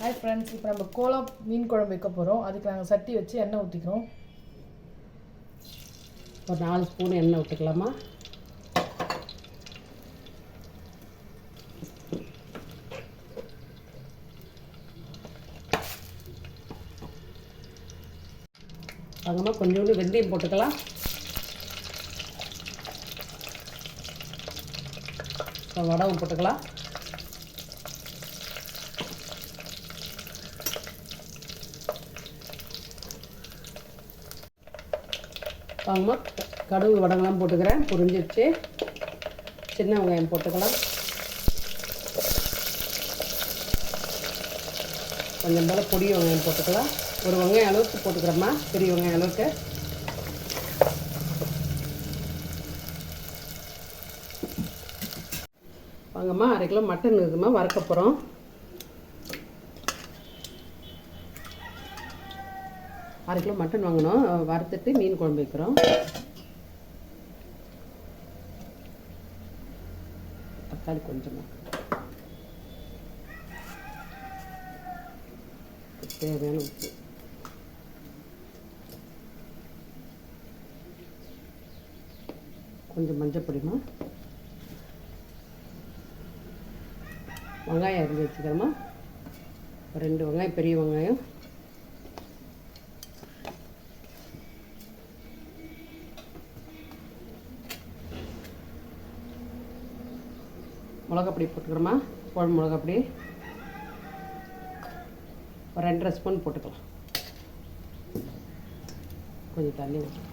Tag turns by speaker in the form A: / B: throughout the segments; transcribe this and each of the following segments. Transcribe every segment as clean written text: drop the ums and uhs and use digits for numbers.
A: Hi friends, இப்போ நம்ம Cola மீன் குழம்பு வைக்க போகிறோம். அதுக்கு நாங்கள் சட்டி வச்சு எண்ணெய் ஊற்றிக்கிறோம்.
B: ஒரு 4 ஸ்பூன் எண்ணெய் ஊற்றிக்கலாமா? அதுமா கொஞ்சோண்டு வெந்தயம் போட்டுக்கலாம். வடகம் போட்டுக்கலாம். வாங்கம்மா கடுகு வடங்கெல்லாம் போட்டுக்கிறேன். புரிஞ்சிருச்சு. சின்ன வெங்காயம் போட்டுக்கலாம். கொஞ்சம் போல் பொடி வெங்காயம் போட்டுக்கலாம். ஒரு வெங்காயம் அளவுக்கு போட்டுக்கிறோம்மா, பெரிய வெங்காயம் அளவுக்கு. வாங்கம்மா 1/2 கிலோ மட்டன் இருக்குமா, வறுக்க போகிறோம். அரை கிலோ மட்டன் வாங்கணும், வறுத்துட்டு மீன் குழம்பு வைக்கிறோம். தக்காளி கொஞ்சமாக, தேவையான உப்பு, கொஞ்சம் மஞ்சள் பொடிமா, வெங்காயம் அரிஞ்சு வச்சுக்கிறோமா. 2 வெங்காயம், பெரிய வெங்காயம், மிளகாப்பொடி போட்டுக்கிறோமா. குழம்பு மிளகாப்பொடி ஒரு 2.5 ஸ்பூன் போட்டுக்கலாம். கொஞ்சம் தண்ணி ஊற்றி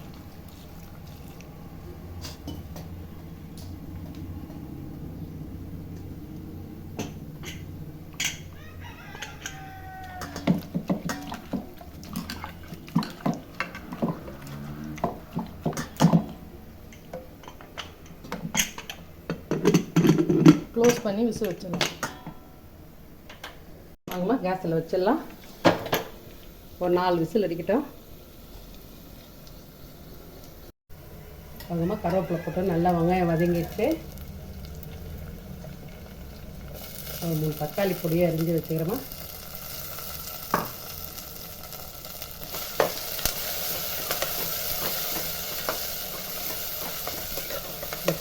A: க்ளோஸ் பண்ணி விசில் வச்சிடலாம்.
B: வாங்கம்மா கேஸில் வச்சிடலாம். ஒரு 4 விசில் அடிக்கட்டும். வாங்கம்மா கருவேப்பிலை போட்டு நல்லா வெங்காயம் வதங்கிடுச்சு. ஒரு 3 தக்காளி பொடியை அரிஞ்சு வச்சுக்கிறோமா.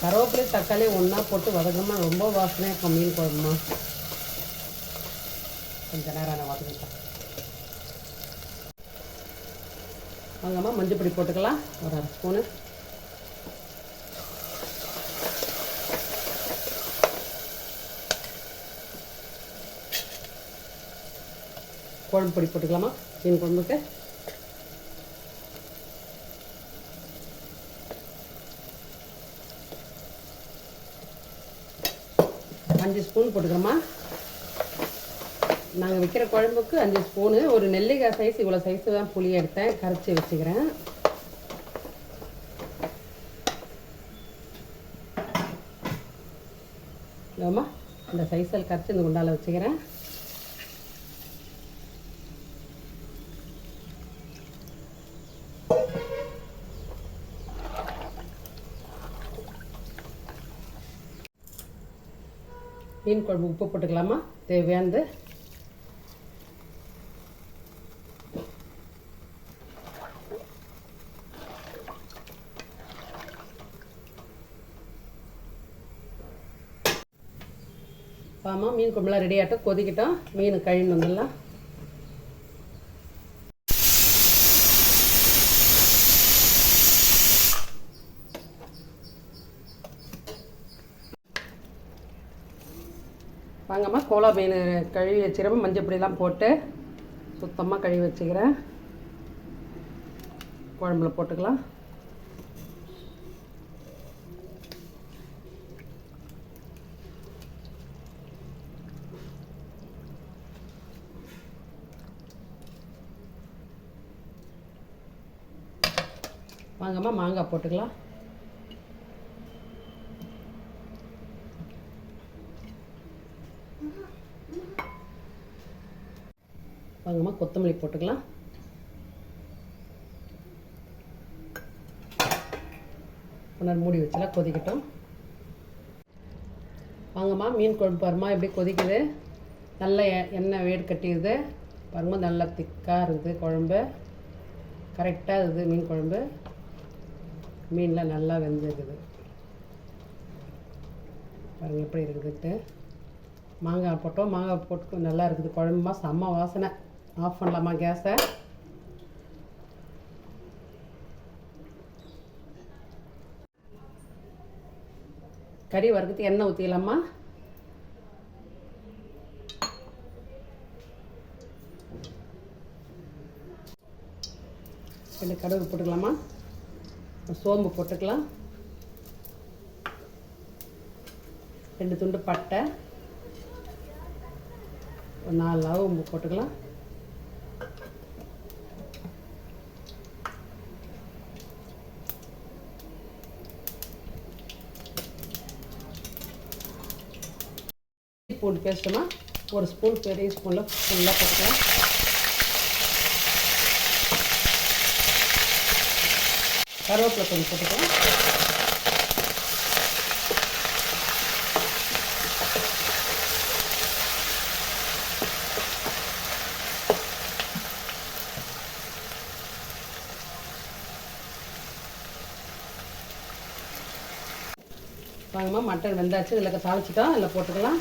B: கருவேப்பிலை தக்காளி ஒன்றா போட்டு வதங்கம்மா, ரொம்ப வாசனையாக இருக்கும் மீன் குழம்புமா. கொஞ்சம் நேரம் நான் வதங்கிட்டேன். வாங்கம்மா மஞ்சள் பொடி போட்டுக்கலாம். ஒரு 1/2 ஸ்பூனு. குழம்பு பொடி போட்டுக்கலாமா மீன் குழம்புக்கு. அஞ்சு ஸ்பூன் போட்டுக்கிறோமா. நாங்கள் வைக்கிற குழம்புக்கு 5 ஸ்பூனு. ஒரு நெல்லிக்காய் சைஸ், இவ்வளோ சைஸு தான் புளி எடுத்தேன், கரைச்சி வச்சுக்கிறேன். இல்லைம்மா, இந்த சைஸில் கரைச்சி இந்த குண்டால் வச்சுக்கிறேன். மீன் குழம்பு உப்பு போட்டுக்கலாமா தேவையானது. ஆமாம், மீன் குழம்புலாம் ரெடி ஆகிட்டோம். கொதிக்கிட்டோம். மீன் கழுவி வந்துடலாம். வாங்கம்மா கோலா மீன் கழுவி வச்சுக்கிறோம். மஞ்சள் பொடியெல்லாம் போட்டு சுத்தமாக கழுவி வச்சுக்கிறேன். குழம்புல போட்டுக்கலாம். வாங்கம்மா மாங்காய் போட்டுக்கலாம். வாங்கம்மா கொத்தமல்லி போட்டுக்கலாம். கொஞ்சம் மூடி வச்சுலாம் கொதிக்கட்டும். வாங்கம்மா மீன் குழம்பு பாருமா எப்படி கொதிக்குது. நல்ல எண்ணெய் வேடு கட்டிடுது பாருங்க, நல்லா திக்காக இருக்குது குழம்பு. கரெக்டாக இருக்குது மீன் குழம்பு. மீனில் நல்லா வெந்திருக்குது பாருங்கள் எப்படி இருக்குதுட்டு. மாங்காய் போட்டோம், மாங்காய் போட்டு நல்லா இருக்குது குழம்புமா. செம்ம வாசனை. ஆஃப் பண்ணலாமா கேஸை? கறி வறுக்கிறதுக்கு எண்ணெய் ஊற்றிக்கலாமா? ரெண்டு கடுகு போட்டுக்கலாமா? சோம்பு போட்டுக்கலாம். 2 துண்டு பட்டை, ஒரு 4 லவங்கம் போட்டுக்கலாம். பூண்டு பேஸ்ட்டுமா ஒரு ஸ்பூன், பெரிய ஸ்பூனில் ஃபுல்லாக போட்டுக்கலாம். கருவேப்பிலை கொஞ்சம் போட்டுக்கலாம். வாங்கம்மா, மட்டன் வெந்தாச்சு. இதில் தாளிச்சிட்டோம், இதில் போட்டுக்கலாம்.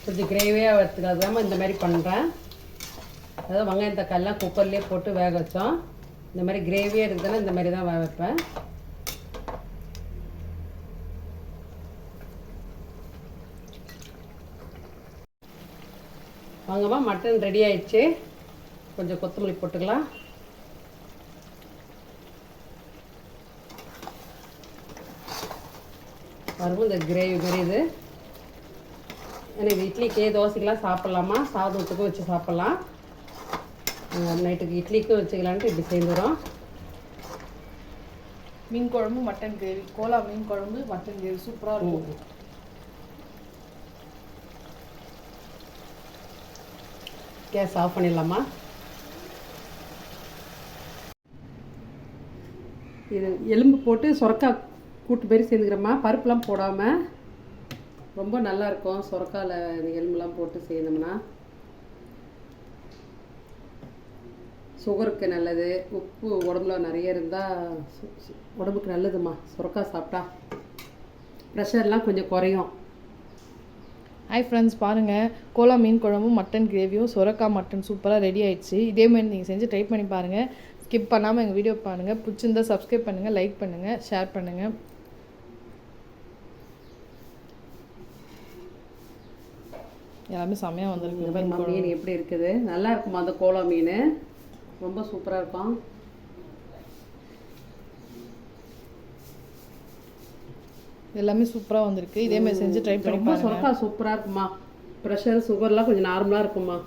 B: கொஞ்சம் கிரேவியாக வறுத்துக்காதாம இந்த மாதிரி பண்ணுறேன். அதாவது வெங்காயம் தக்காளிலாம் குக்கர்லேயே போட்டு வேக வச்சோம். இந்த மாதிரி கிரேவியாக இருக்குதுன்னா இந்த மாதிரி தான் வேக வைப்பேன். வாங்கம்மா, மட்டன் ரெடி ஆயிடுச்சு. கொஞ்சம் கொத்தமல்லி போட்டுக்கலாம். வரும் இந்த கிரேவி மாதிரி இது. எனக்கு இட்லிக்கு தோசைக்கெலாம் சாப்பிட்லாமா, சாதத்துக்கும் வச்சு சாப்பிட்லாம். நைட்டுக்கு இட்லிக்கும் வச்சுக்கலான்ட்டு இப்படி செய்துறோம்.
A: மீன் குழம்பு மட்டன் கிரேவி, கோலா மீன் குழம்பு மட்டன் கிரேவி சூப்பராக இருக்கும்.
B: கேஸ் ஆஃப் பண்ணிடலாமா? இது எலும்பு போட்டு சுரக்காய் கூட்டு பேர் சேர்ந்துக்கிறோமா, பருப்புலாம் போடாமல். ரொம்ப நல்லாயிருக்கும் சுரக்காயில் இந்த எலும்புலாம் போட்டு செய்யணும்னா. சுகருக்கு நல்லது. உப்பு உடம்புல நிறைய இருந்தால் உடம்புக்கு நல்லதுமா. சுரக்காய் சாப்பிட்டா ப்ரெஷர்லாம் கொஞ்சம் குறையும்.
A: ஹாய் ஃப்ரெண்ட்ஸ், பாருங்கள், கோலா மீன் குழம்பும் மட்டன் கிரேவியும் சுரக்காய் மட்டன் சூப்பராக ரெடி ஆயிடுச்சு. இதேமாதிரி நீங்கள் செஞ்சு ட்ரை பண்ணி பாருங்கள். ஸ்கிப் பண்ணாமல் எங்கள் வீடியோ பாருங்கள். பிடிச்சிருந்தா சப்ஸ்கிரைப் பண்ணுங்கள், லைக் பண்ணுங்கள், ஷேர் பண்ணுங்கள். எல்லாமே செம்மையாக வந்திருக்கு.
B: மீன் எப்படி இருக்குது? நல்லா இருக்குமா அந்த கோலா மீன்? ரொம்ப சூப்பராக இருக்கும்.
A: எல்லாமே சூப்பராக வந்திருக்கு. இதேமாதிரி செஞ்சு ட்ரை பண்ணி பாருங்கள்.
B: சுரக்காய் சூப்பராக இருக்குமா. ப்ரெஷர் சுகர்லாம் கொஞ்சம் நார்மலாக இருக்குமா.